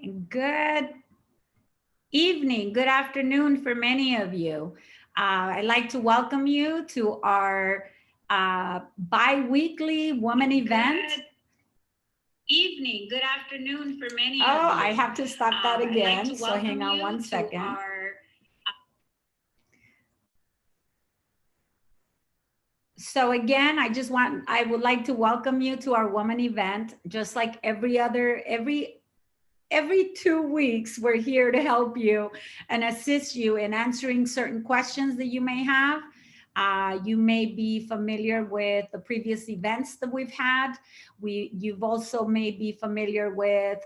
Good evening, good afternoon for many of you. I'd like to welcome you to our bi-weekly woman event. Good evening, good afternoon for many of you. I have to stop that again, like so hang on one second. So again, I would like to welcome you to our woman event, just like every 2 weeks, we're here to help you and assist you in answering certain questions that you may have. You may be familiar with the previous events that we've had. You've also may be familiar with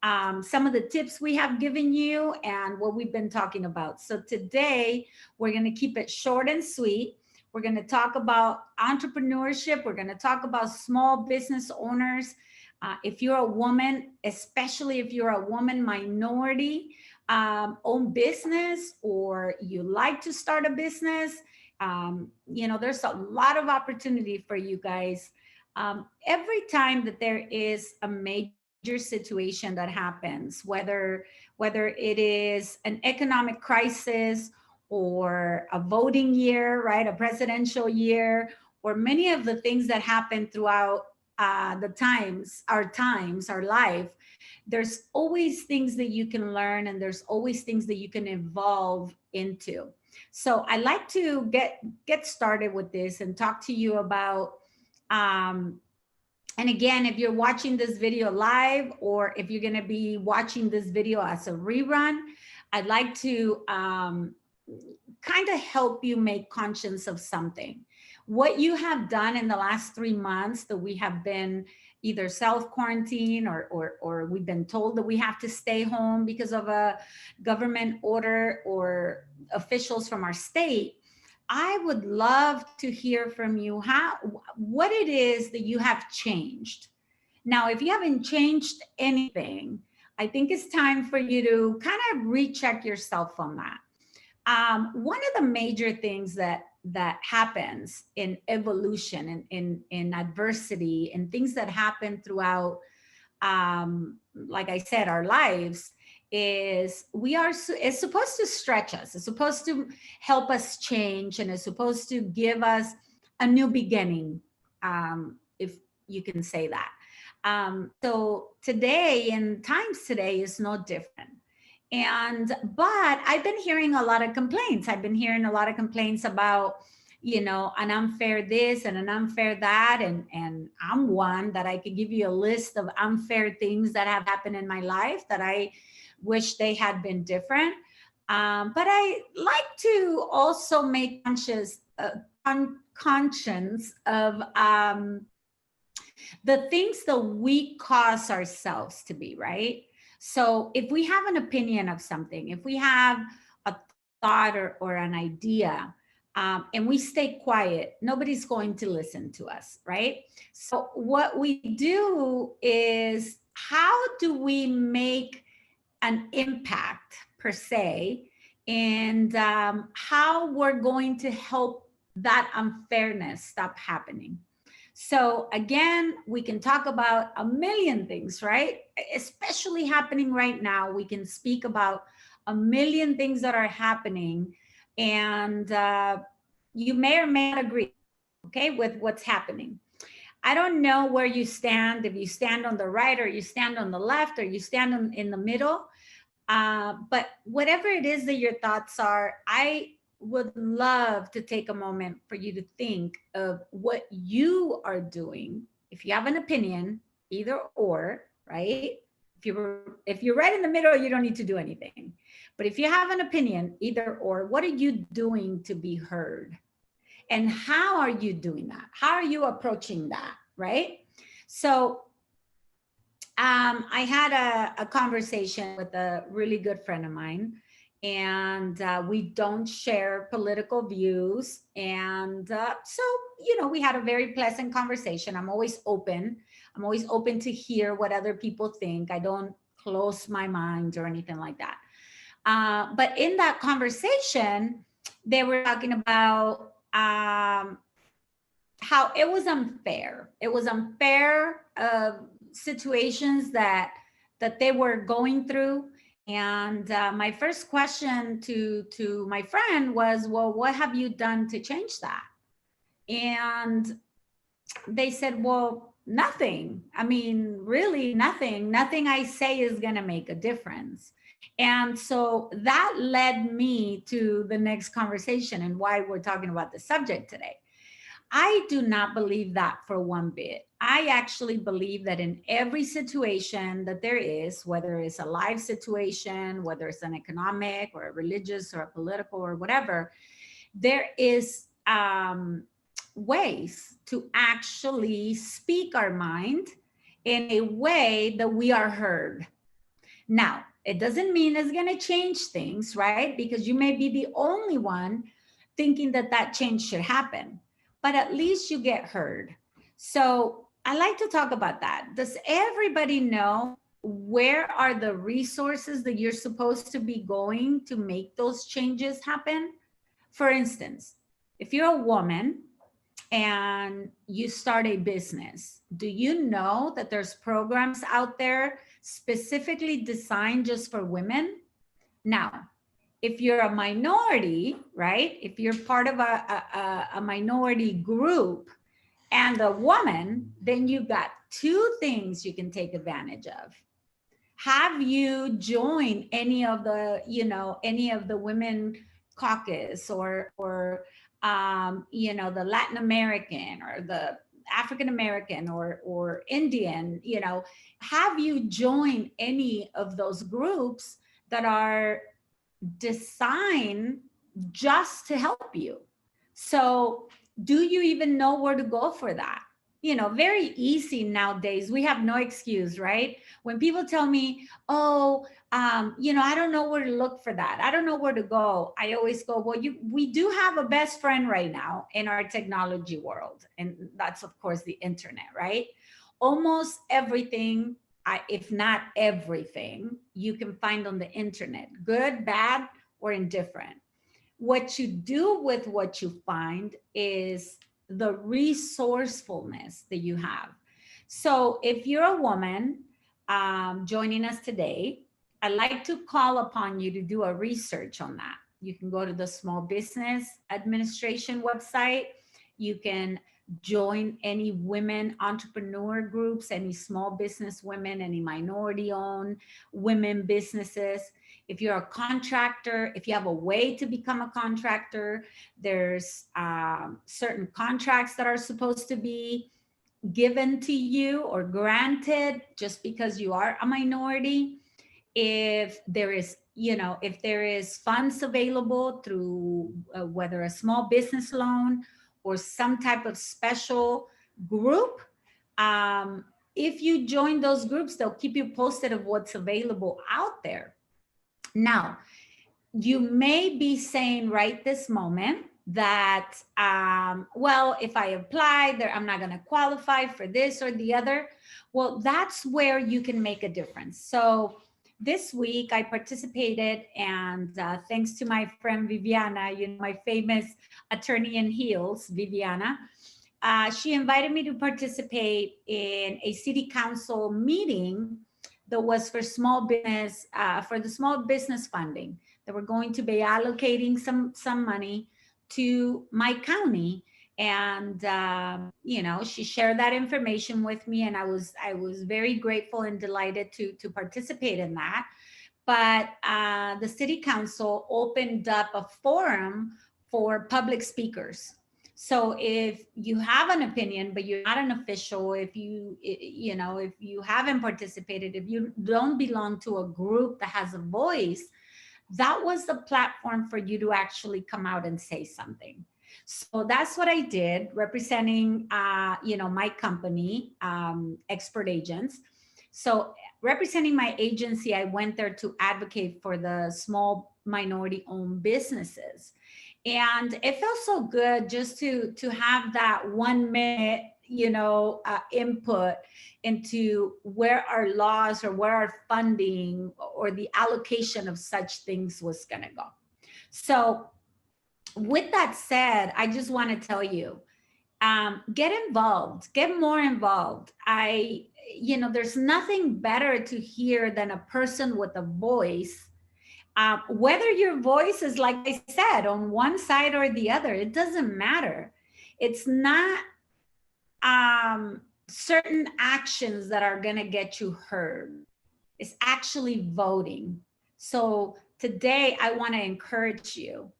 some of the tips we have given you and what we've been talking about. So today, we're going to keep it short and sweet. We're going to talk about entrepreneurship. We're going to talk about small business owners. If you're a woman, especially if you're a woman minority owned business, or you like to start a business, there's a lot of opportunity for you guys. Every time that there is a major situation that happens, whether it is an economic crisis or a voting year, right, a presidential year, or many of the things that happen throughout our life, there's always things that you can learn, and there's always things that you can evolve into. So I like to get started with this and talk to you about um, and again, if you're watching this video live, or if you're going to be watching this video as a rerun, I'd like to kind of help you make conscience of something. What you have done in the last 3 months that we have been either self-quarantine, or we've been told that we have to stay home because of a government order or officials from our state, I would love to hear from you what it is that you have changed. Now, if you haven't changed anything, I think it's time for you to kind of recheck yourself on that. One of the major things that happens in evolution and in adversity and things that happen throughout, like I said, our lives, is it's supposed to stretch us. It's supposed to help us change, and it's supposed to give us a new beginning, if you can say that. So today, and times today, is no different. But I've been hearing a lot of complaints. I've been hearing a lot of complaints about, an unfair this and an unfair that. And I'm one that I could give you a list of unfair things that have happened in my life that I wish they had been different. But I like to also make conscience of the things that we cause ourselves to be, right? So if we have an opinion of something, if we have a thought or an idea, and we stay quiet, nobody's going to listen to us, right? So what we do is, how do we make an impact per se, and how we're going to help that unfairness stop happening? So again, we can talk about a million things, right? Especially happening right now. We can speak about a million things that are happening, and you may or may not agree, okay, with what's happening. I don't know where you stand, if you stand on the right, or you stand on the left, or you stand in the middle. But whatever it is that your thoughts are, I would love to take a moment for you to think of what you are doing. If you have an opinion, either or, right? If you're right in the middle, you don't need to do anything. But if you have an opinion, either or, what are you doing to be heard? And how are you doing that? How are you approaching that, right? So I had a conversation with a really good friend of mine, and we don't share political views. And so, we had a very pleasant conversation. I'm always open. I'm always open to hear what other people think. I don't close my mind or anything like that. But in that conversation, they were talking about how it was unfair. It was unfair situations that that they were going through. And my first question to my friend was, well, what have you done to change that? And they said, well, nothing. I mean, really nothing. Nothing I say is going to make a difference. And so that led me to the next conversation and why we're talking about the subject today. I do not believe that for one bit. I actually believe that in every situation that there is, whether it's a life situation, whether it's an economic or a religious or a political or whatever, there is ways to actually speak our mind in a way that we are heard. Now, it doesn't mean it's going to change things, right? Because you may be the only one thinking that that change should happen, but at least you get heard. So I like to talk about that. Does everybody know where are the resources that you're supposed to be going to make those changes happen? For instance, if you're a woman and you start a business, do you know that there's programs out there specifically designed just for women? Now, if you're a minority, right? If you're part of a minority group and a woman, then you got two things you can take advantage of. Have you joined any of the, any of the women caucus or the Latin American or the African American or Indian, have you joined any of those groups that are designed just to help you? So do you even know where to go for that? Very easy nowadays. We have no excuse, right? When people tell me, oh, I don't know where to look for that, I don't know where to go, I always go, well, we do have a best friend right now in our technology world. And that's, of course, the internet, right? Almost everything, if not everything, you can find on the internet, good, bad, or indifferent. What you do with what you find is the resourcefulness that you have. So if you're a woman joining us today, I'd like to call upon you to do a research on that. You can go to the Small Business Administration website. You can join any women entrepreneur groups, any small business women, any minority owned women businesses. If you're a contractor, if you have a way to become a contractor, there's certain contracts that are supposed to be given to you or granted just because you are a minority. If there is, if there is funds available through whether a small business loan or some type of special group, if you join those groups, they'll keep you posted of what's available out there. Now, you may be saying right this moment that, well, if I apply there, I'm not going to qualify for this or the other. Well, that's where you can make a difference. So this week I participated, and thanks to my friend Viviana, my famous attorney in heels, Viviana, she invited me to participate in a city council meeting that was for small business, for the small business funding. That we're going to be allocating some money to my county. And she shared that information with me, and I was very grateful and delighted to participate in that. But the city council opened up a forum for public speakers. So if you have an opinion, but you're not an official, if you haven't participated, if you don't belong to a group that has a voice, that was the platform for you to actually come out and say something. So that's what I did, representing, my company, Expert Agents. So representing my agency, I went there to advocate for the small minority-owned businesses. And it felt so good just to have that 1 minute, input into where our laws or where our funding or the allocation of such things was going to go. So with that said, I just want to tell you, get involved, get more involved. there's nothing better to hear than a person with a voice. Whether your voice is, like I said, on one side or the other, it doesn't matter. It's not certain actions that are going to get you heard. It's actually voting. So today, I want to encourage you.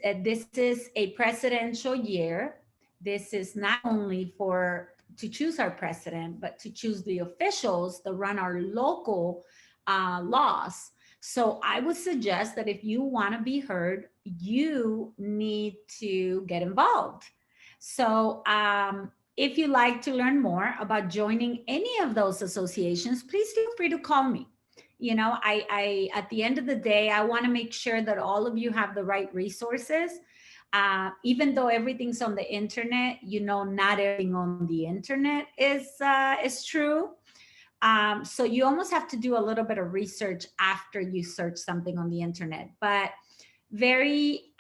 This is a presidential year. This is not only for to choose our president, but to choose the officials that run our local laws. So I would suggest that if you want to be heard, you need to get involved. So if you'd like to learn more about joining any of those associations, please feel free to call me. I at the end of the day, I want to make sure that all of you have the right resources. Even though everything's on the internet, not everything on the internet is true. So you almost have to do a little bit of research after you search something on the internet. But very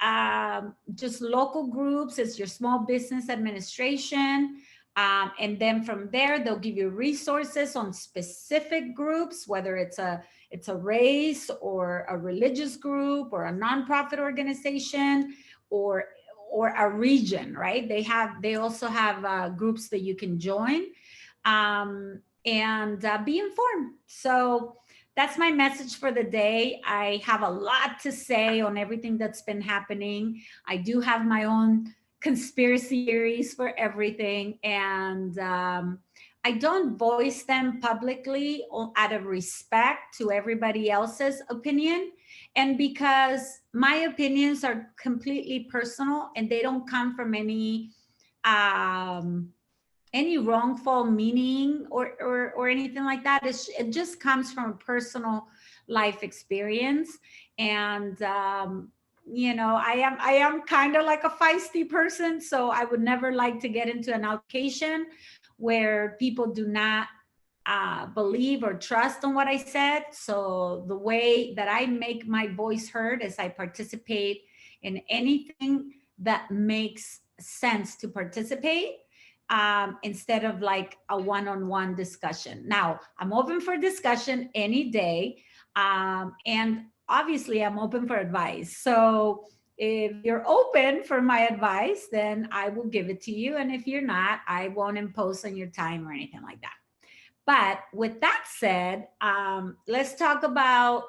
just local groups, it's your small business administration. And then from there, they'll give you resources on specific groups, whether it's a race or a religious group or a nonprofit organization or a region, right? They also have groups that you can join and be informed. So that's my message for the day. I have a lot to say on everything that's been happening. I do have my own conspiracy theories for everything. And I don't voice them publicly out of respect to everybody else's opinion. And because my opinions are completely personal and they don't come from any wrongful meaning or anything like that. It just comes from a personal life experience. And I am kind of like a feisty person, so I would never like to get into an altercation where people do not believe or trust on what I said. So the way that I make my voice heard is I participate in anything that makes sense to participate, instead of like a one-on-one discussion. Now, I'm open for discussion any day. And obviously I'm open for advice. So if you're open for my advice, then I will give it to you. And if you're not, I won't impose on your time or anything like that. But with that said, let's talk about,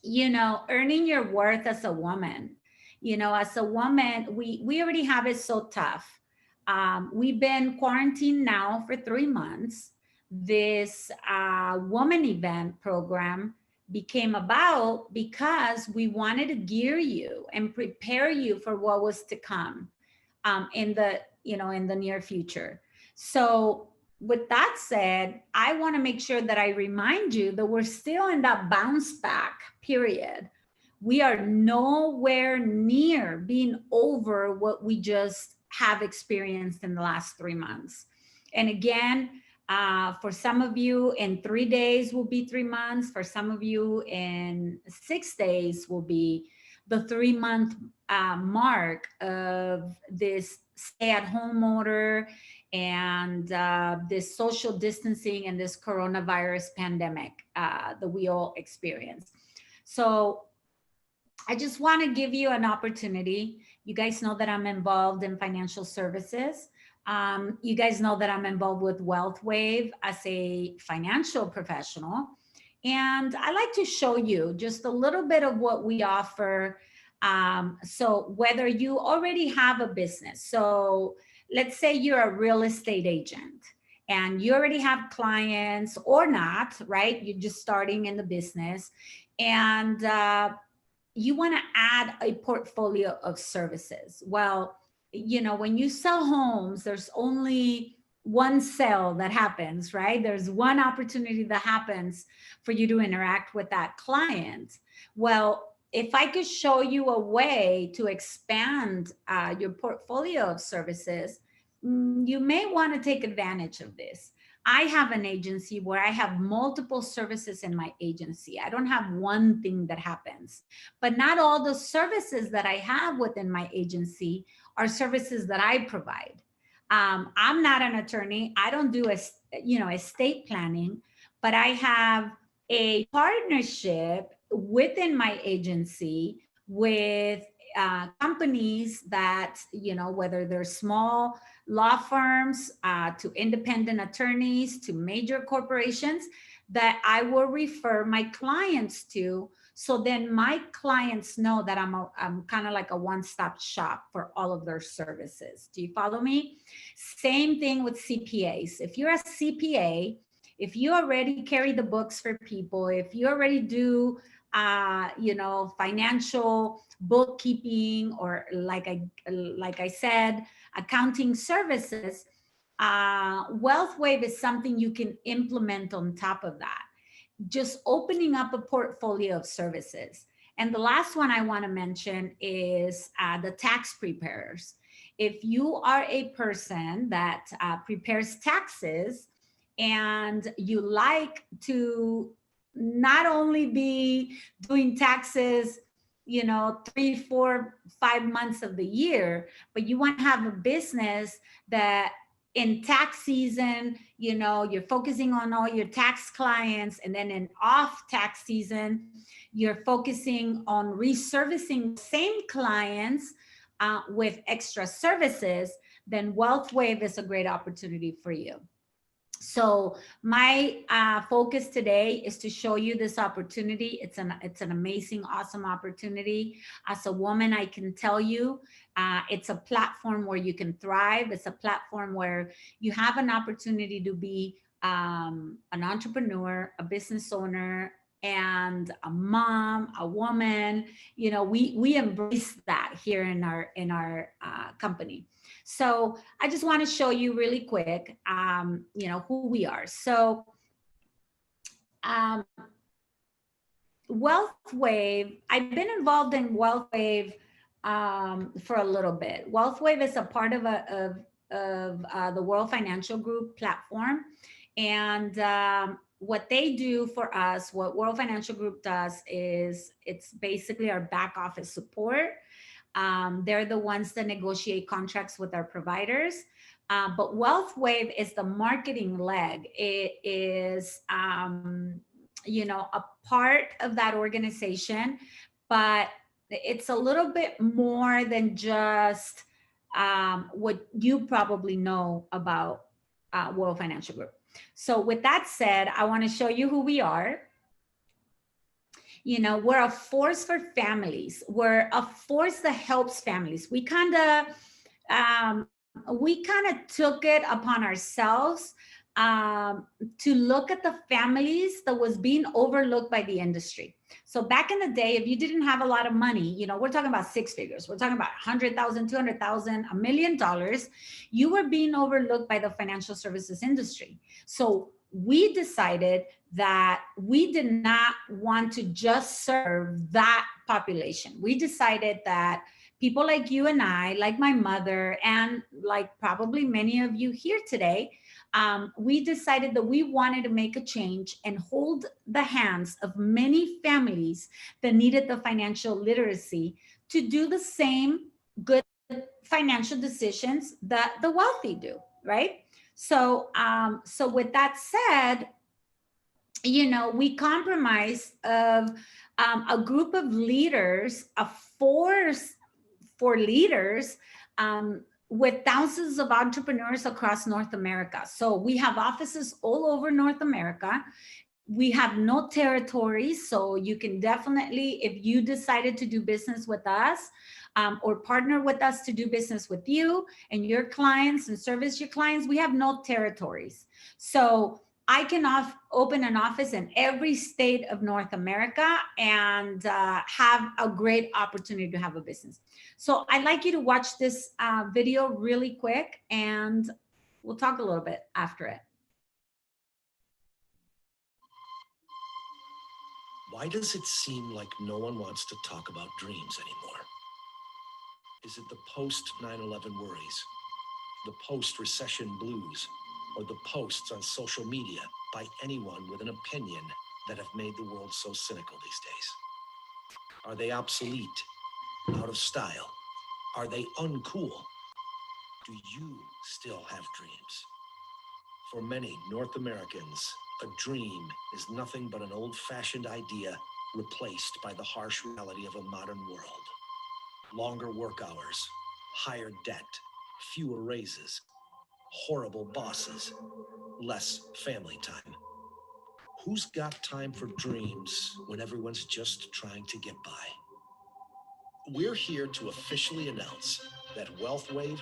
earning your worth as a woman. As a woman, we already have it so tough. We've been quarantined now for 3 months. This woman event program became about because we wanted to gear you and prepare you for what was to come in the near future. So with that said, I want to make sure that I remind you that we're still in that bounce back period. We are nowhere near being over what we just have experienced in the last 3 months. And again, for some of you, in 3 days will be 3 months. For some of you, in 6 days will be the 3-month mark of this stay-at-home order and this social distancing and this coronavirus pandemic that we all experience. So I just want to give you an opportunity. You guys know that I'm involved in financial services. You guys know that I'm involved with WealthWave as a financial professional. And I like to show you just a little bit of what we offer. So whether you already have a business, so let's say you're a real estate agent and you already have clients or not, right? You're just starting in the business and you want to add a portfolio of services. Well, when you sell homes, there's only one sale that happens, right? There's one opportunity that happens for you to interact with that client. Well, if I could show you a way to expand your portfolio of services, you may want to take advantage of this. I have an agency where I have multiple services in my agency. I don't have one thing that happens, but not all the services that I have within my agency are services that I provide. I'm not an attorney. I don't do estate planning, but I have a partnership within my agency with companies that, whether they're small law firms, to independent attorneys, to major corporations, that I will refer my clients to. So then my clients know that I'm kind of like a one-stop shop for all of their services. Do you follow me? Same thing with CPAs. If you're a CPA, if you already carry the books for people, if you already do financial bookkeeping, or like I said, accounting services, WealthWave is something you can implement on top of that, just opening up a portfolio of services. And the last one I want to mention is the tax preparers. If you are a person that prepares taxes, and you like to not only be doing taxes 3, 4, 5 months of the year, but you want to have a business that in tax season, you're focusing on all your tax clients, and then in off tax season, you're focusing on reservicing same clients with extra services, then WealthWave is a great opportunity for you. So my focus today is to show you this opportunity. It's an amazing, awesome opportunity. As a woman, I can tell you, it's a platform where you can thrive. It's a platform where you have an opportunity to be an entrepreneur, a business owner, and a mom, a woman. We embrace that here in our company. So I just want to show you really quick, who we are. So WealthWave, I've been involved in WealthWave for a little bit. WealthWave is a part of the World Financial Group platform. And what they do for us, what World Financial Group does, is it's basically our back office support. They're the ones that negotiate contracts with our providers. But WealthWave is the marketing leg. It is, a part of that organization, but it's a little bit more than just what you probably know about World Financial Group. So with that said, I want to show you who we are. We're a force for families. We're a force that helps families. We kind of took it upon ourselves to look at the families that was being overlooked by the industry. So back in the day, if you didn't have a lot of money, we're talking about six figures. We're talking about 100,000, 200,000, $1 million. You were being overlooked by the financial services industry. So we decided that we did not want to just serve that population. We decided that people like you and I, like my mother, and like probably many of you here today, we decided that we wanted to make a change and hold the hands of many families that needed the financial literacy to do the same good financial decisions that the wealthy do, right? So, so with that said, we compromise of a group of leaders, a force for leaders, with thousands of entrepreneurs across North America. So we have offices all over North America. We have no territories, so you can definitely, if you decided to do business with us, or partner with us to do business with you and your clients and service your clients, we have no territories. So I can open an office in every state of North America and have a great opportunity to have a business. So I'd like you to watch this video really quick, and we'll talk a little bit after it. Why does it seem like no one wants to talk about dreams anymore? Is it the post 9/11 worries, the post-recession blues, or the posts on social media by anyone with an opinion that have made the world so cynical these days? Are they obsolete, out of style? Are they uncool? Do you still have dreams? For many North Americans, a dream is nothing but an old-fashioned idea replaced by the harsh reality of a modern world. Longer work hours, higher debt, fewer raises, horrible bosses, less family time. Who's got time for dreams when everyone's just trying to get by? We're here to officially announce that WealthWave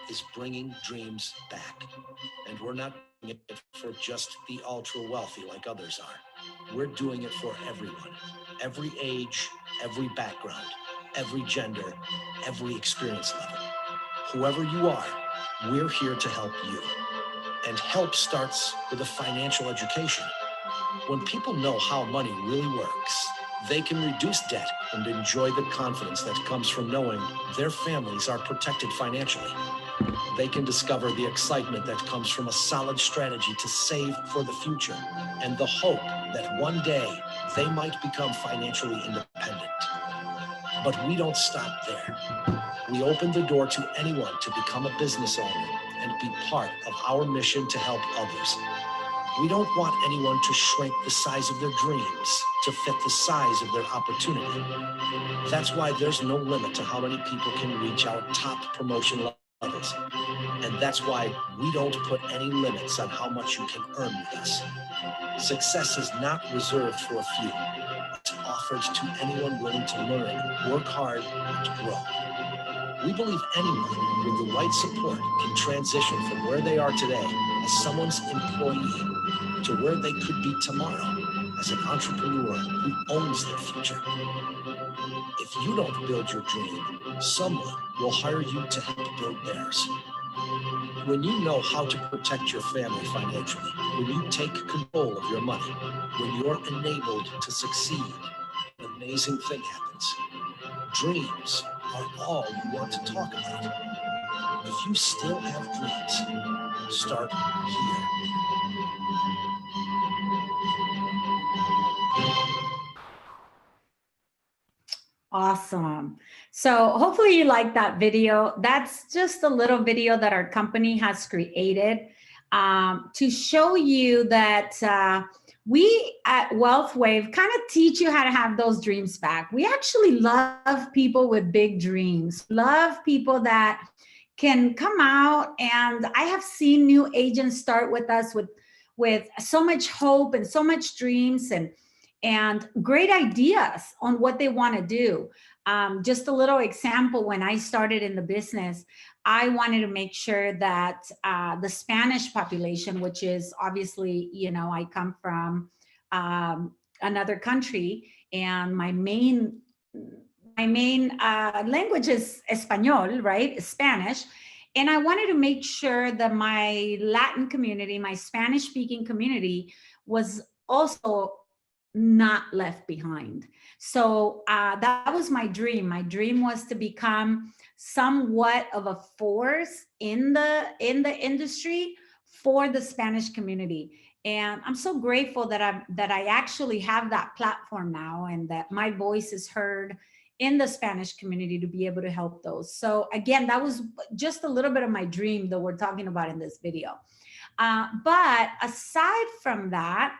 is bringing dreams back. And we're not doing it for just the ultra wealthy like others are. We're doing it for everyone, every age, every background, every gender, every experience level. Whoever you are, we're here to help you. And help starts with a financial education. When people know how money really works, they can reduce debt and enjoy the confidence that comes from knowing their families are protected financially. They can discover the excitement that comes from a solid strategy to save for the future and the hope that one day they might become financially independent. But we don't stop there. We open the door to anyone to become a business owner and be part of our mission to help others. We don't want anyone to shrink the size of their dreams to fit the size of their opportunity. That's why there's no limit to how many people can reach our top promotion levels. And that's why we don't put any limits on how much you can earn with us. Success is not reserved for a few. It's offered to anyone willing to learn, work hard, and grow. We believe anyone with the right support can transition from where they are today as someone's employee to where they could be tomorrow as an entrepreneur who owns their future. If you don't build your dream, someone will hire you to help build theirs. When you know how to protect your family financially, when you take control of your money, when you're enabled to succeed, an amazing thing happens. Dreams are all you want to talk about. If you still have dreams, start here. Awesome. So hopefully you like that video. That's just a little video that our company has created to show you that we at WealthWave kind of teach you how to have those dreams back. We actually love people with big dreams, love people that can come out, and I have seen new agents start with us with so much hope and so much dreams and great ideas on what they want to do. Just a little example, when I started in the business, I wanted to make sure that the Spanish population, which is obviously, you know, I come from another country, and my main language is Espanol, right? Spanish. And I wanted to make sure that my Latin community, my Spanish speaking community, was also not left behind. So that was my dream. My dream was to become somewhat of a force in the industry for the Spanish community. And I'm so grateful that I actually have that platform now, and that my voice is heard in the Spanish community to be able to help those. So again, that was just a little bit of my dream that we're talking about in this video. But aside from that,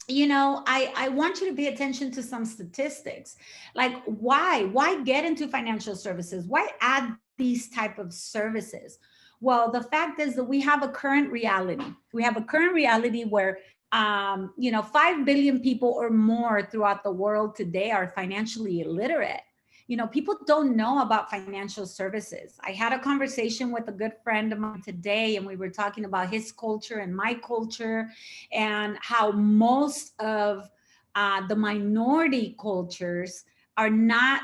you know, I want you to pay attention to some statistics. Like why get into financial services? Why add these type of services? Well, the fact is that we have a current reality. We have a current reality where, you know, 5 billion people or more throughout the world today are financially illiterate. You know, people don't know about financial services. I had a conversation with a good friend of mine today, and we were talking about his culture and my culture, and how most of the minority cultures are not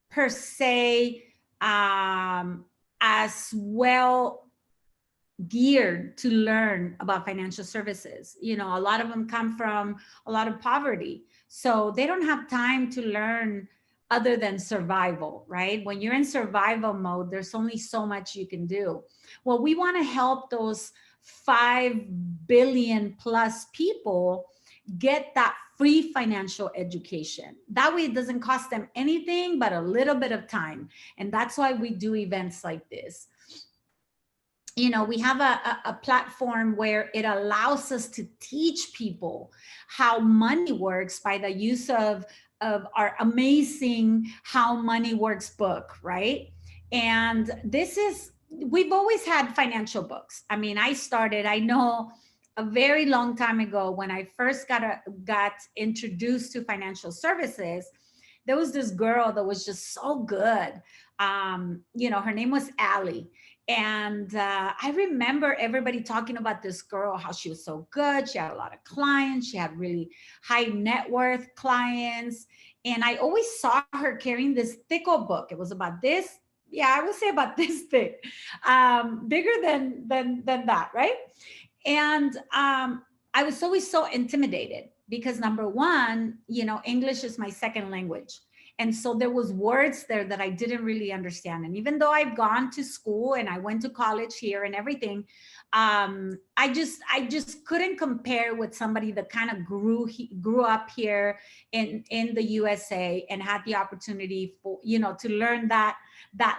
per se as well geared to learn about financial services. You know, a lot of them come from a lot of poverty, so they don't have time to learn other than survival, right? When you're in survival mode, there's only so much you can do. Well, we want to help those 5 billion plus people get that free financial education. That way it doesn't cost them anything but a little bit of time. And that's why we do events like this. we have a platform where it allows us to teach people how money works by the use of our amazing How Money Works book, right? And this is, we've always had financial books. I mean, I know a very long time ago when I first got introduced to financial services, there was this girl that was just so good. Her name was Allie. And I remember everybody talking about this girl, how she was so good. She had a lot of clients. She had really high net worth clients. And I always saw her carrying this thick old book. It was about this. Yeah, I would say about this thick, bigger than that, right? And I was always so intimidated because number one, English is my second language. And so there was words there that I didn't really understand. And even though I've gone to school and I went to college here and everything, I just couldn't compare with somebody that kind of grew up here in the USA and had the opportunity for, to learn that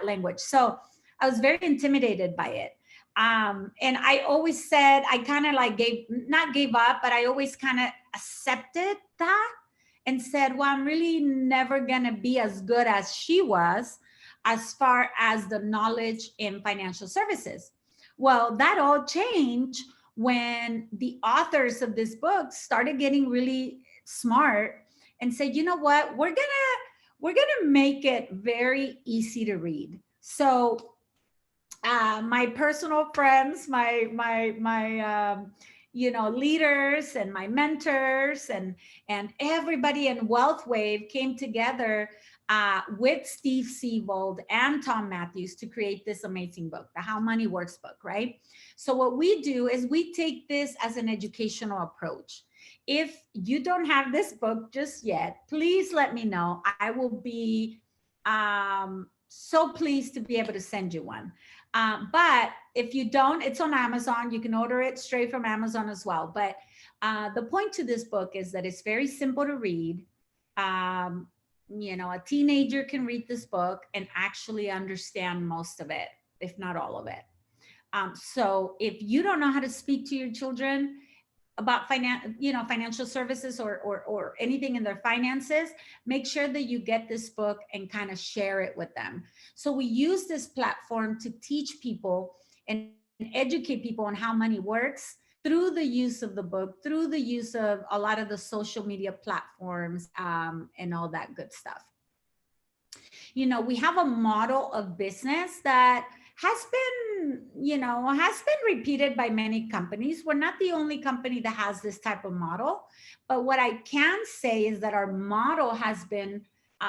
language. So I was very intimidated by it. And I always said, I kind of like not gave up, but I always kind of accepted that and said, well, I'm really never going to be as good as she was as far as the knowledge in financial services. Well, that all changed when the authors of this book started getting really smart and said, you know what, we're gonna make it very easy to read. So my personal friends, my leaders and my mentors and everybody in WealthWave came together with Steve Siebold and Tom Matthews to create this amazing book, the How Money Works book, right? So what we do is we take this as an educational approach. If you don't have this book just yet, please let me know. I will be so pleased to be able to send you one. But if you don't, it's on Amazon. You can order it straight from Amazon as well. But the point to this book is that it's very simple to read. A teenager can read this book and actually understand most of it, if not all of it. So if you don't know how to speak to your children about financial services or anything in their finances, make sure that you get this book and kind of share it with them. So we use this platform to teach people and educate people on how money works through the use of the book, through the use of a lot of the social media platforms, and all that good stuff. We have a model of business that has been repeated by many companies. We're not the only company that has this type of model, but what I can say is that our model has been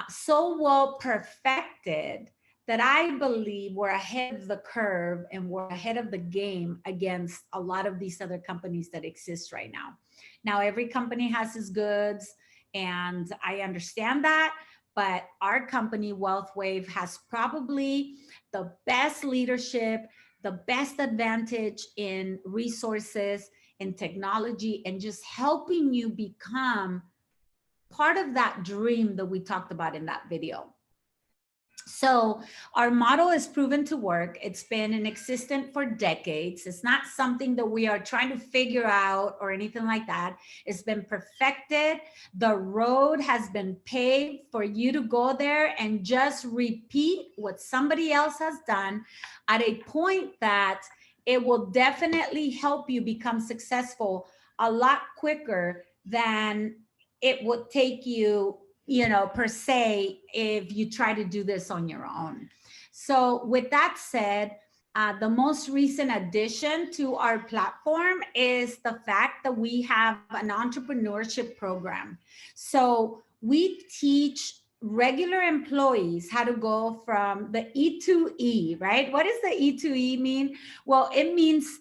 so well perfected that I believe we're ahead of the curve and we're ahead of the game against a lot of these other companies that exist right now. Now, every company has its goods, and I understand that, but our company, WealthWave, has probably the best leadership, the best advantage in resources, in technology, and just helping you become part of that dream that we talked about in that video. So our model is proven to work. It's been in existence for decades. It's not something that we are trying to figure out or anything like that. It's been perfected. The road has been paved for you to go there and just repeat what somebody else has done at a point that it will definitely help you become successful a lot quicker than it would take you per se, if you try to do this on your own. So with that said, the most recent addition to our platform is the fact that we have an entrepreneurship program. So we teach regular employees how to go from the E to E, right? What does the E to E mean? Well, it means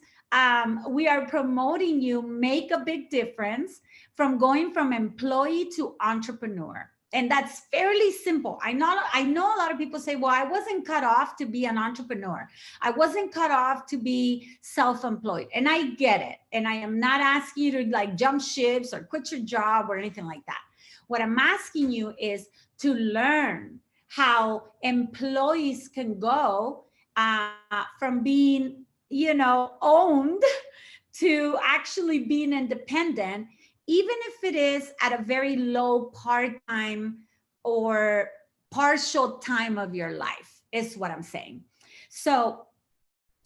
we are promoting you make a big difference from going from employee to entrepreneur. And that's fairly simple. I know a lot of people say, well, I wasn't cut off to be an entrepreneur. I wasn't cut off to be self-employed. And I get it. And I am not asking you to like jump ships or quit your job or anything like that. What I'm asking you is to learn how employees can go from being owned to actually being independent, even if it is at a very low part-time or partial time of your life, is what I'm saying. So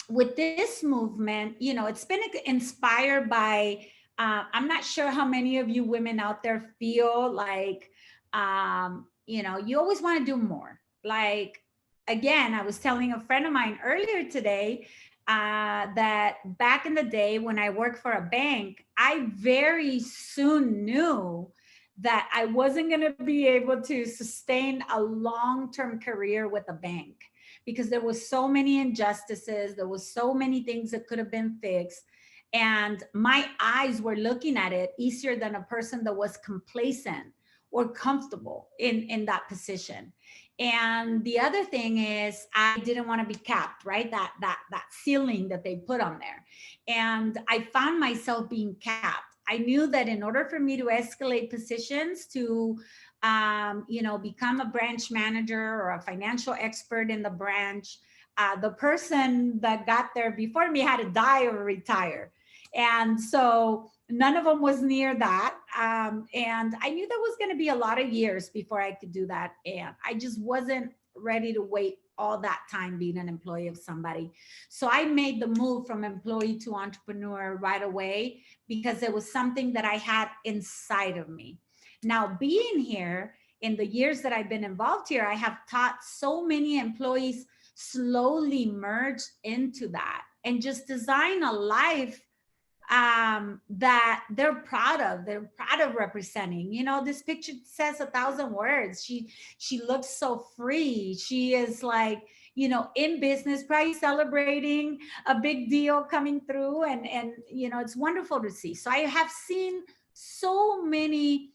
with this movement, it's been inspired by, I'm not sure how many of you women out there feel like, you always want to do more. Like, again, I was telling a friend of mine earlier today that back in the day when I worked for a bank, I very soon knew that I wasn't going to be able to sustain a long-term career with a bank because there was so many injustices, there was so many things that could have been fixed, and my eyes were looking at it easier than a person that was complacent or comfortable in that position. And the other thing is I didn't want to be capped, right? That ceiling that they put on there. And I found myself being capped. I knew that in order for me to escalate positions to become a branch manager or a financial expert in the branch, the person that got there before me had to die or retire. And so none of them was near that. And I knew there was going to be a lot of years before I could do that. And I just wasn't ready to wait all that time being an employee of somebody. So I made the move from employee to entrepreneur right away because it was something that I had inside of me. Now, being here in the years that I've been involved here, I have taught so many employees slowly merge into that and just design a life that they're proud of. They're proud of representing. This picture says 1,000 words. She looks so free. She is like, in business, probably celebrating a big deal coming through, and it's wonderful to see. So I have seen so many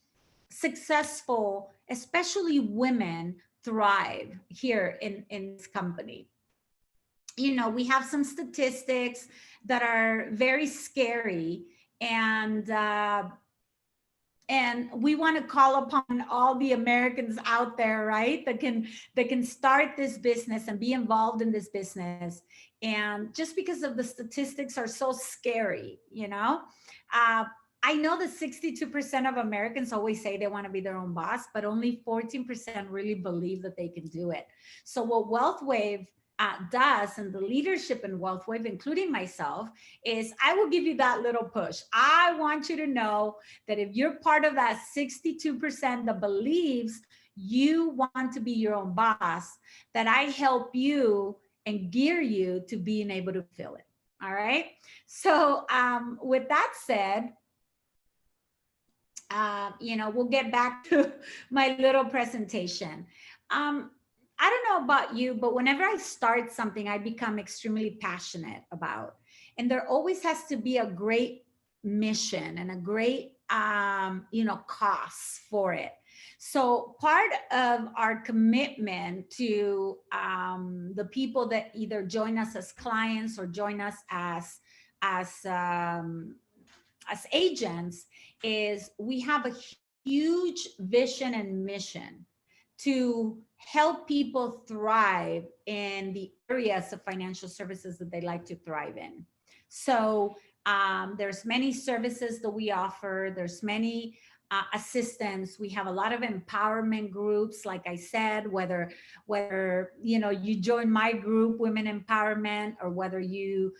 successful, especially women, thrive here in this company. We have some statistics that are very scary, and we want to call upon all the Americans out there, right, that can start this business and be involved in this business. And just because of the statistics are so scary, I know that 62% of Americans always say they want to be their own boss, but only 14% really believe that they can do it. So what WealthWave does, and the leadership in WealthWave, including myself, is I will give you that little push. I want you to know that if you're part of that 62% that believes you want to be your own boss, that I help you and gear you to being able to feel it. All right. So with that said, we'll get back to my little presentation. I don't know about you, but whenever I start something, I become extremely passionate about. And there always has to be a great mission and a great, cost for it. So part of our commitment to the people that either join us as clients or join us as agents is we have a huge vision and mission to help people thrive in the areas of financial services that they like to thrive in. So there's many services that we offer. There's many assistance. We have a lot of empowerment groups, like I said, whether you join my group, Women Empowerment, or whether you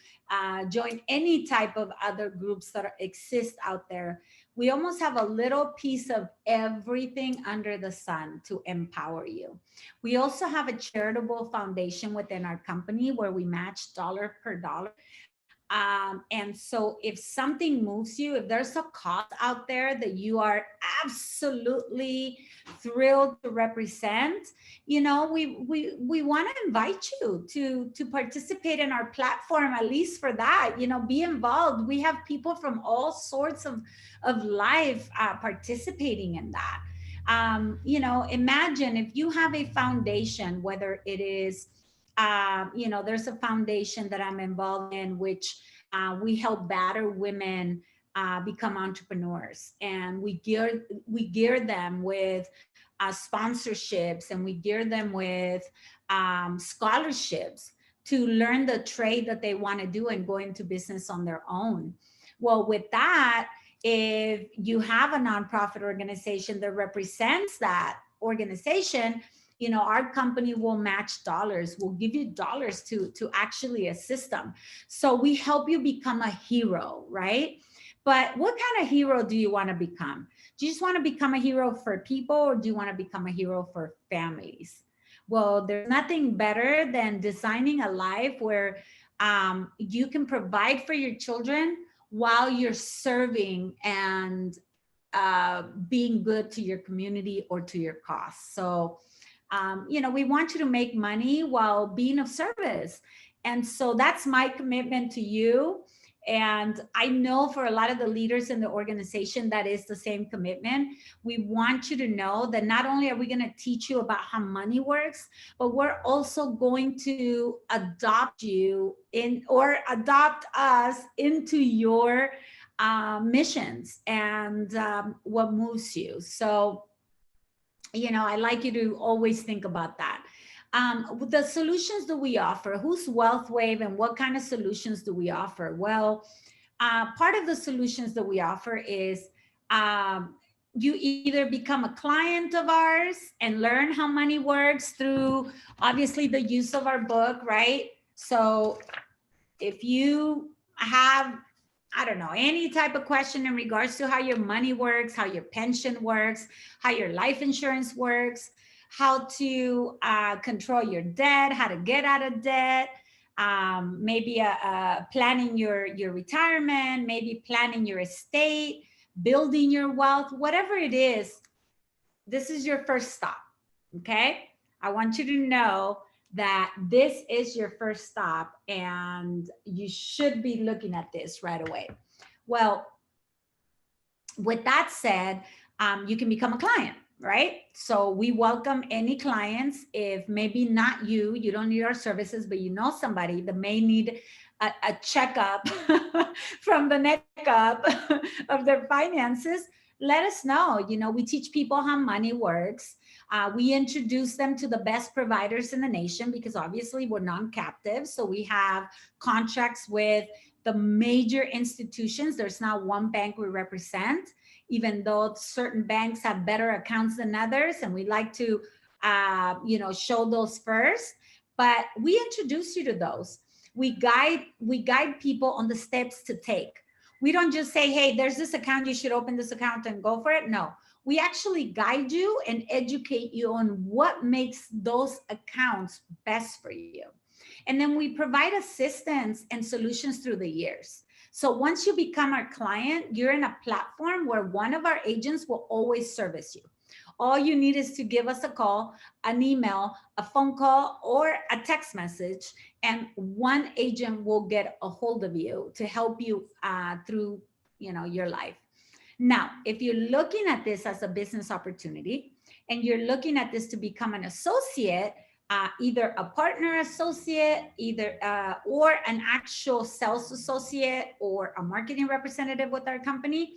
join any type of other groups that exist out there. We almost have a little piece of everything under the sun to empower you. We also have a charitable foundation within our company where we match dollar per dollar. And so if something moves you, if there's a cause out there that you are absolutely thrilled to represent, we want to invite you to participate in our platform, at least for that, be involved. We have people from all sorts of life participating in that. Imagine if you have a foundation, whether it is there's a foundation that I'm involved in, which we help battered women become entrepreneurs, and we gear them with sponsorships, and we gear them with scholarships to learn the trade that they want to do and go into business on their own. Well, with that, if you have a nonprofit organization that represents that organization, you know, our company will match dollars, we'll give you dollars to actually assist them. So we help you become a hero, right? But what kind of hero do you want to become? Do you just want to become a hero for people, or do you want to become a hero for families? Well, there's nothing better than designing a life where you can provide for your children while you're serving and being good to your community or to your cause. So, you know, we want you to make money while being of service. And so that's my commitment to you. And I know for a lot of the leaders in the organization, that is the same commitment. We want you to know that not only are we going to teach you about how money works, but we're also going to adopt you in, or adopt us into your missions and what moves you. So, you know, I like you to always think about that. The solutions that we offer, who's WealthWave and what kind of solutions do we offer? Well, part of the solutions that we offer is you either become a client of ours and learn how money works through obviously the use of our book, right? So if you have, I don't know, any type of question in regards to how your money works, how your pension works, how your life insurance works, how to control your debt, how to get out of debt, maybe planning your retirement, maybe planning your estate, building your wealth, whatever it is, this is your first stop, okay? I want you to know that this is your first stop and you should be looking at this right away. Well, with that said, you can become a client, right? So we welcome any clients. If maybe not you, you don't need our services, but you know somebody that may need a checkup from the neck up of their finances, let us know. You know, we teach people how money works. We introduce them to the best providers in the nation because obviously we're non-captive. So we have contracts with the major institutions. There's not one bank we represent, even though certain banks have better accounts than others. And we like to, you know, show those first, but we introduce you to those. We guide people on the steps to take. We don't just say, hey, there's this account, you should open this account and go for it. No, we actually guide you and educate you on what makes those accounts best for you. And then we provide assistance and solutions through the years. So once you become our client, you're in a platform where one of our agents will always service you. All you need is to give us a call, an email, a phone call, or a text message, and one agent will get a hold of you to help you through, you know, your life. Now, if you're looking at this as a business opportunity and you're looking at this to become an associate, either a partner associate, either or an actual sales associate or a marketing representative with our company,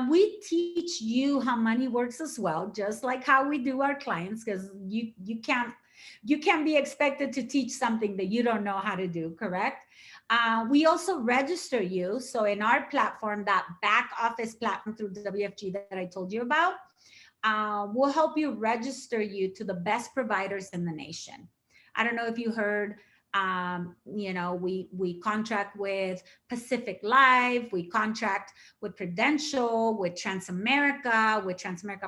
we teach you how money works as well, just like how we do our clients, because you can't be expected to teach something that you don't know how to do, correct? We also register you. So in our platform, that back office platform through WFG that I told you about, we'll help you register you to the best providers in the nation. I don't know if you heard, you know, we contract with Pacific Life, we contract with Prudential, with Transamerica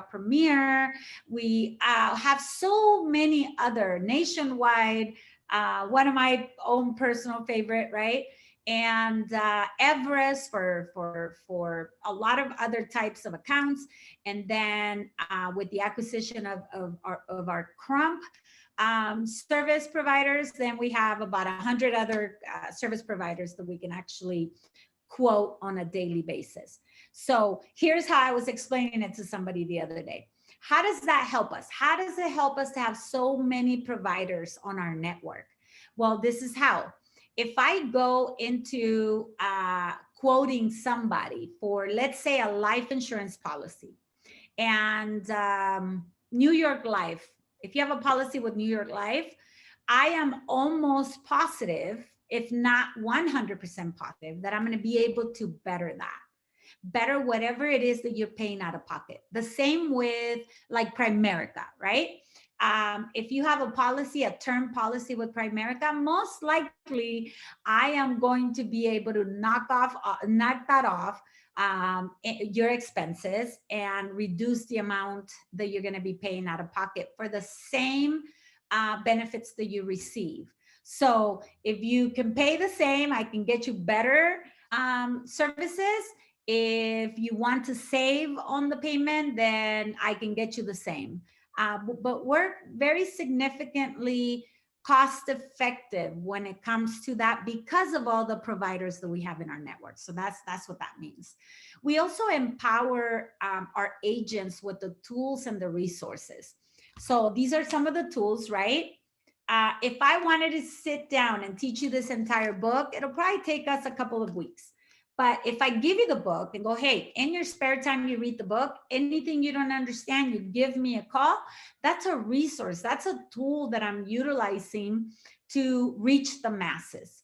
Premier. We have so many other nationwide, one of my own personal favorite, right? And Everest for a lot of other types of accounts. And then with the acquisition of our Crump service providers, then we have about 100 other service providers that we can actually quote on a daily basis. So here's how I was explaining it to somebody the other day. How does that help us? How does it help us to have so many providers on our network? Well, this is how. If I go into quoting somebody for, let's say, a life insurance policy, and New York Life, if you have a policy with New York Life, I am almost positive, if not 100% positive, that I'm going to be able to better that. Better whatever it is that you're paying out of pocket. The same with like Primerica, right? If you have a policy, a term policy with Primerica, most likely I am going to be able to knock that off your expenses and reduce the amount that you're going to be paying out of pocket for the same benefits that you receive. So if you can pay the same, I can get you better services. If you want to save on the payment, then I can get you the same. But we're very significantly cost effective when it comes to that because of all the providers that we have in our network. So that's what that means. We also empower our agents with the tools and the resources. So these are some of the tools, right? If I wanted to sit down and teach you this entire book, it'll probably take us a couple of weeks. But if I give you the book and go, hey, in your spare time, you read the book, anything you don't understand, you give me a call, that's a resource. That's a tool that I'm utilizing to reach the masses.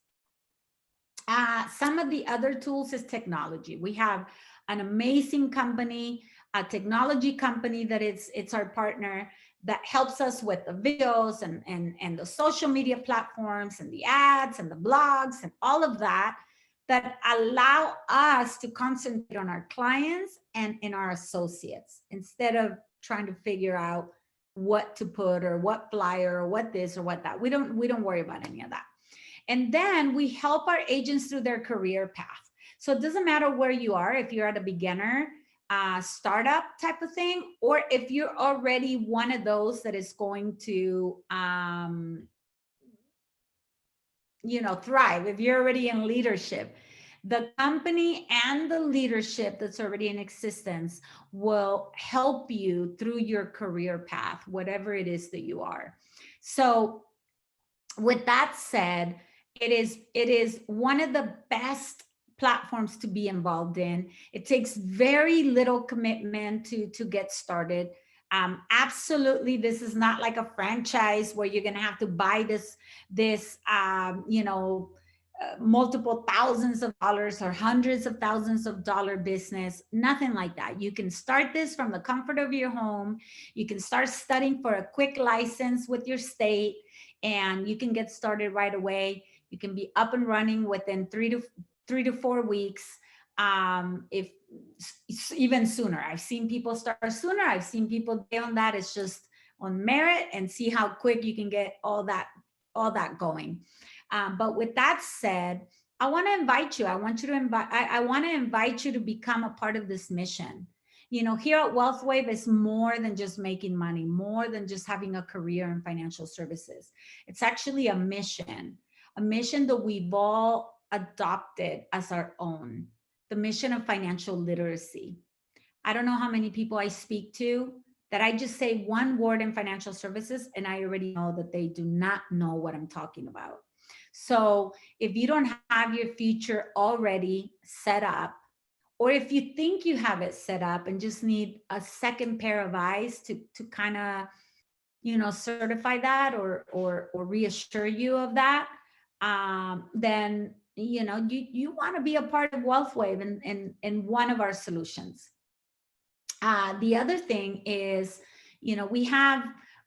Some of the other tools is technology. We have an amazing company, a technology company that it's our partner that helps us with the videos and the social media platforms and the ads and the blogs and all of that allow us to concentrate on our clients and in our associates instead of trying to figure out what to put or what flyer or what this or what that. We don't worry about any of that. And then we help our agents through their career path. So it doesn't matter where you are, if you're at a beginner startup type of thing, or if you're already one of those that is going to thrive. If you're already in leadership, the company and the leadership that's already in existence will help you through your career path, whatever it is that you are. So with that said, it is one of the best platforms to be involved in. It takes very little commitment to get started. Absolutely, this is not like a franchise where you're going to have to buy this multiple thousands of dollars or hundreds of thousands of dollar business. Nothing like that. You can start this from the comfort of your home. You can start studying for a quick license with your state, and you can get started right away. You can be up and running within 3 to 4 weeks. If even sooner. I've seen people start sooner. I've seen people get on that. It's just on merit and see how quick you can get all that going. But with that said, I want to invite you. I want to invite you to become a part of this mission. Here at WealthWave, it's more than just making money, more than just having a career in financial services. It's actually a mission that we've all adopted as our own. The mission of financial literacy. I don't know how many people I speak to that I just say one word in financial services and I already know that they do not know what I'm talking about. So if you don't have your future already set up, or if you think you have it set up and just need a second pair of eyes to kind of, certify that or reassure you of that, then you want to be a part of WealthWave and one of our solutions. The other thing is,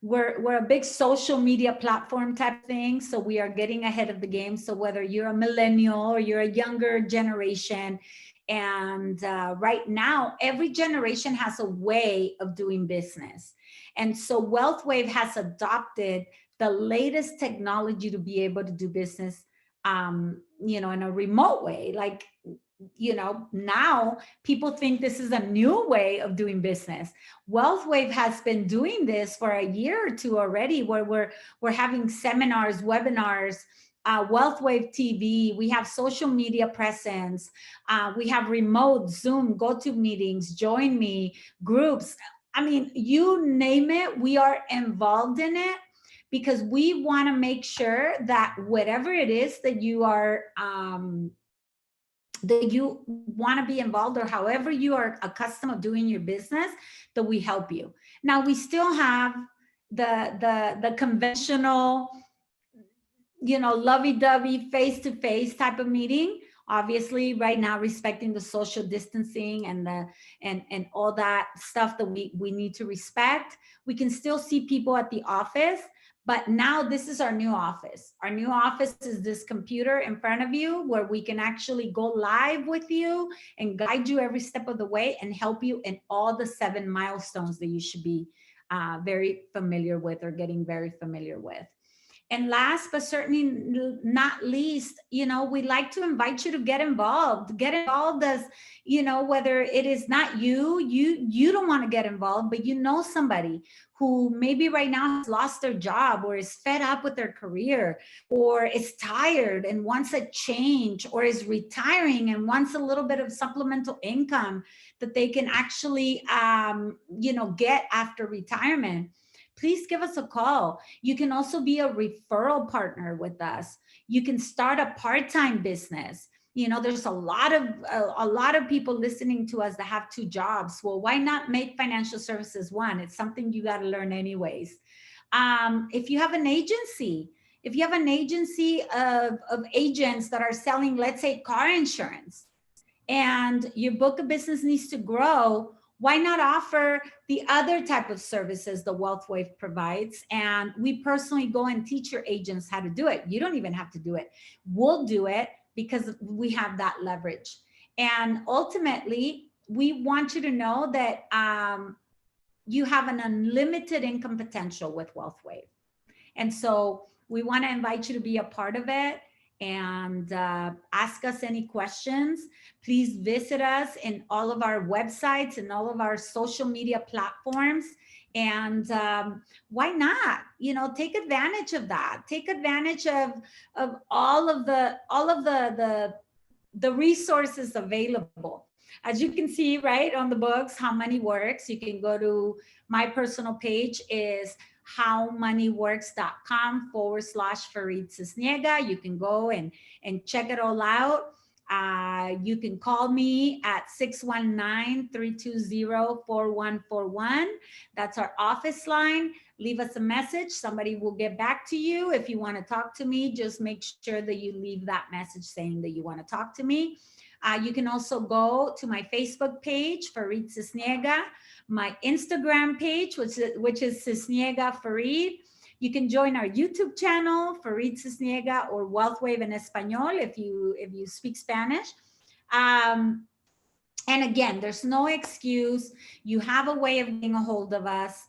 we're a big social media platform type thing. So we are getting ahead of the game. So whether you're a millennial or you're a younger generation, and right now, every generation has a way of doing business. And so WealthWave has adopted the latest technology to be able to do business in a remote way. Like, now people think this is a new way of doing business. WealthWave has been doing this for a year or two already, where we're having seminars, webinars, WealthWave TV. We have social media presence. We have remote Zoom, GoToMeetings, Join Me, groups. I mean, you name it, we are involved in it, because we want to make sure that whatever it is that you are, that you want to be involved, or however you are accustomed to doing your business, that we help you. Now, we still have the conventional lovey-dovey face-to-face type of meeting. Obviously, right now, respecting the social distancing and and all that stuff that we need to respect. We can still see people at the office, but now this is our new office. Our new office is this computer in front of you where we can actually go live with you and guide you every step of the way and help you in all the 7 milestones that you should be very familiar with or getting very familiar with. And last but certainly not least, we'd like to invite you to get involved. Get involved as, whether it is not you don't want to get involved, but somebody who maybe right now has lost their job or is fed up with their career or is tired and wants a change or is retiring and wants a little bit of supplemental income that they can actually, get after retirement. Please give us a call. You can also be a referral partner with us. You can start a part-time business. There's a lot of people listening to us that have 2 jobs. Well, why not make financial services one? It's something you got to learn anyways. If you have an agency, of agents that are selling, let's say, car insurance, and your book of business needs to grow, why not offer the other type of services the WealthWave provides? And we personally go and teach your agents how to do it. You don't even have to do it. We'll do it because we have that leverage. And ultimately, we want you to know that you have an unlimited income potential with WealthWave. And so we want to invite you to be a part of it and ask us any questions. Please visit us in all of our websites and all of our social media platforms. And why not? Take advantage of that. Take advantage of all of the resources available. As you can see, right, on the books, How Money Works. You can go to my personal page is howmoneyworks.com/Farid Cisniega. You can go and check it all out. You can call me at 619-320-4141. That's our office line. Leave us a message. Somebody will get back to you. If you want to talk to me, just make sure that you leave that message saying that you want to talk to me. You can also go to my Facebook page, Farid Cisniega, my Instagram page, which is Cisniega Farid. You can join our YouTube channel, Farid Cisniega, or WealthWave en Español if you speak Spanish. And again, there's no excuse. You have a way of getting a hold of us.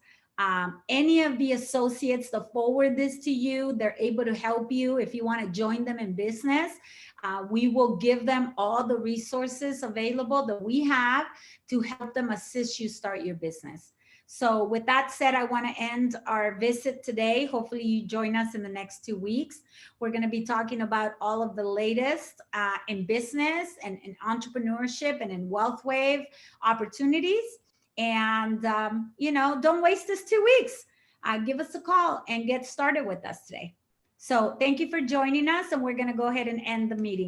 Any of the associates that forward this to you, they're able to help you if you want to join them in business. We will give them all the resources available that we have to help them assist you start your business. So with that said, I want to end our visit today. Hopefully you join us in the next 2 weeks. We're going to be talking about all of the latest in business and in entrepreneurship and in WealthWave opportunities. And, don't waste this 2 weeks. Give us a call and get started with us today. So thank you for joining us, and we're going to go ahead and end the meeting.